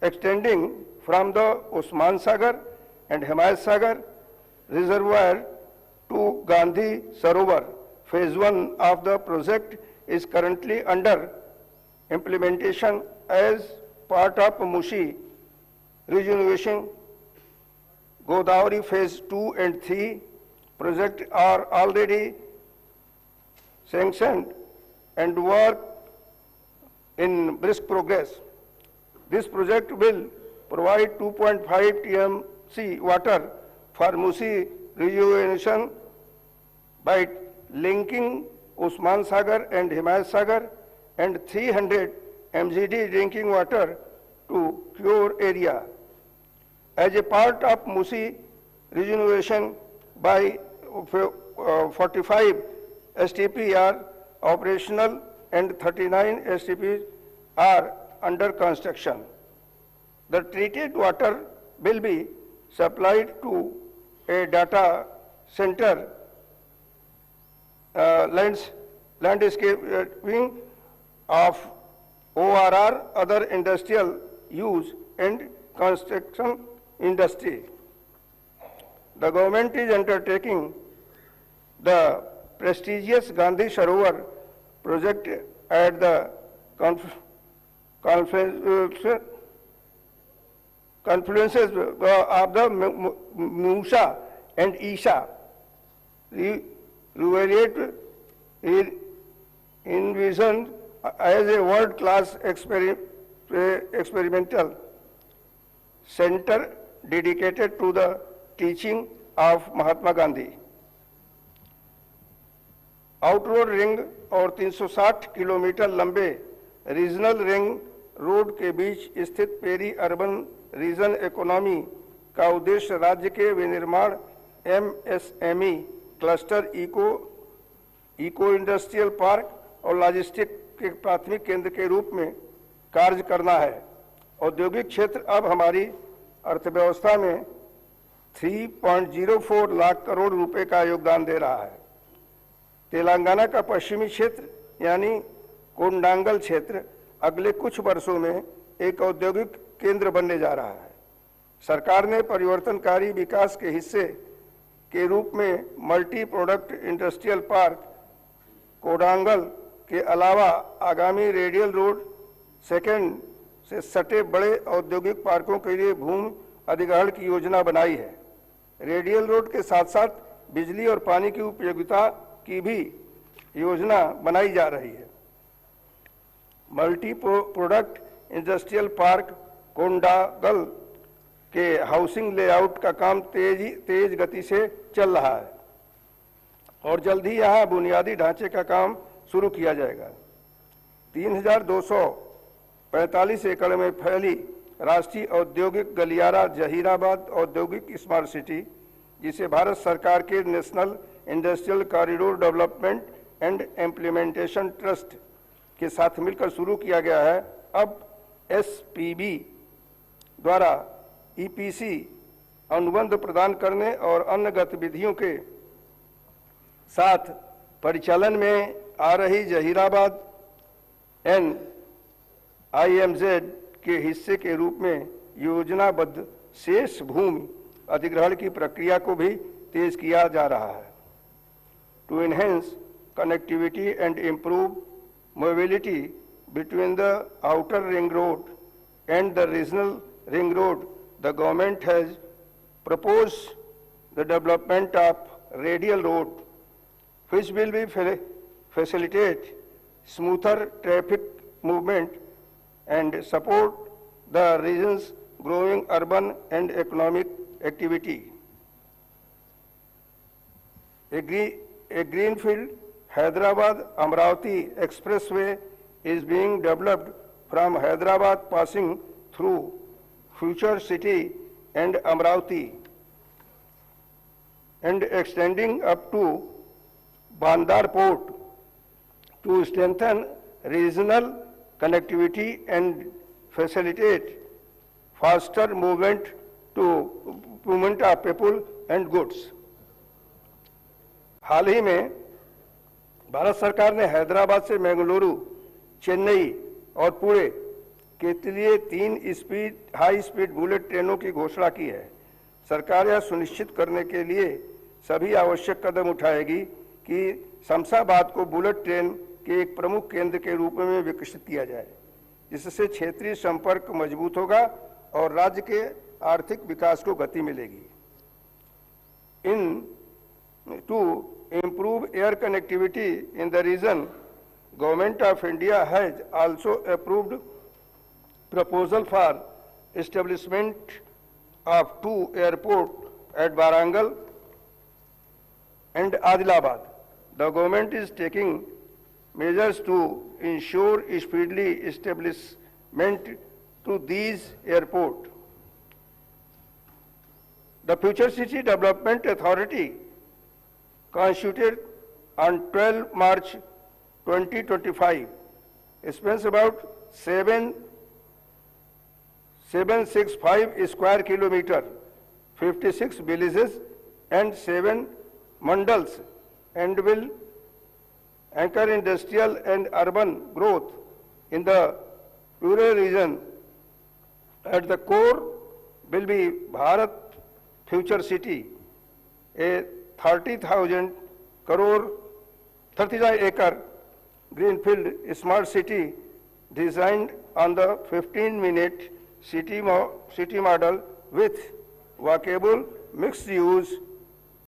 extending from the Usman Sagar and Himayat Sagar reservoir to Gandhi Sarovar. Phase 1 of the project is currently under implementation as part of Mushi rejuvenation. Godavari phase 2 and 3 projects are already sanctioned and work in brisk progress. This project will provide 2.5 TMC water for Musi rejuvenation by linking Usman Sagar and Himayat Sagar, and 300 MGD drinking water to Kure area. As a part of Musi rejuvenation, by 45 STP are operational and 39 STP are under construction. The treated water will be supplied to a data center, landscaping of ORR, other industrial use and construction industry. The government is undertaking the prestigious Gandhi Sarovar project at the confluences of the Musa and Isha. Revaluate is envisioned as a world-class experimental center dedicated to the teaching of Mahatma Gandhi. Outer road ring और 360 kilometre लंबे regional ring road के बीच स्थित peri urban reason economy का उद्देश्य राज्य के विनिर्माण MSME cluster eco industrial park और लॉजिस्टिक के प्राथमिक केंद्र के रूप में कार्य करना है। औद्योगिक क्षेत्र अब हमारी अर्थव्यवस्था में 3.04 लाख करोड़ रुपए का योगदान दे रहा है। तेलंगाना का पश्चिमी क्षेत्र यानी कोंडांगल क्षेत्र अगले कुछ वर्षों में एक औद्योगिक केंद्र बनने जा रहा है। सरकार ने परिवर्तनकारी विकास के हिस्से के रूप में multi product industrial park Kodangal के अलावा आगामी रेडियल रोड सेकेंड से सटे बड़े औद्योगिक पार्कों के लिए भूमि अधिग्रहण की योजना बनाई है। रेडियल रोड के साथ साथ बिजली और पानी की उपयोगिता की भी योजना बनाई जा रही है। मल्टी प्रोडक्ट इंडस्ट्रियल पार्क कोंडागल के हाउसिंग लेआउट का काम तेज गति से चल रहा है और जल्द ही यहां बुनियादी ढांचे का काम शुरू किया जाएगा। 3245 एकड़ में फैली राष्ट्रीय औद्योगिक गलियारा जहीराबाद औद्योगिक स्मार्ट सिटी, जिसे भारत सरकार के national industrial corridor development and implementation trust के साथ मिलकर शुरू किया गया है, अब SPB द्वारा EPC अनुबंध प्रदान करने और अन्य गतिविधियों के साथ परिचालन में आ रही जहीराबाद NIMZ के हिस्से के रूप में योजनाबद्ध शेष भूमि अधिग्रहण की प्रक्रिया को भी तेज किया जा रहा है। To enhance connectivity and improve mobility between the outer ring road and the regional ring road, the government has proposed the development of radial road which will be facilitate smoother traffic movement and support the region's growing urban and economic activity. A greenfield Hyderabad-Amravati expressway is being developed from Hyderabad, passing through future city and Amravati and extending up to Bandar Port to strengthen regional connectivity and facilitate faster movement of people and goods. हाल ही में भारत सरकार ने हैदराबाद से बेंगलुरु, चेन्नई और पुणे के लिए 3 high speed bullet ट्रेनों की घोषणा की है। सरकार यह सुनिश्चित करने के लिए सभी आवश्यक कदम उठाएगी कि शमशाबाद को बुलेट ट्रेन के एक प्रमुख केंद्र के रूप में विकसित किया जाए, जिससे क्षेत्रीय संपर्क मजबूत होगा और राज्य के आर्थिक विकास को गति मिलेगी। To improve air connectivity in the region, Government of India has also approved proposal for establishment of 2 airports at Warangal and Adilabad. The government is taking measures to ensure speedily establishment to these airports. The Future City Development Authority, constituted on 12 March 2025, spans about 765 square kilometer, 56 villages and 7 mandals, and will anchor industrial and urban growth in the rural region. At the core will be Bharat Future City, a 30,000 crore, 35-acre greenfield smart city designed on the 15-minute city model with walkable, mixed-use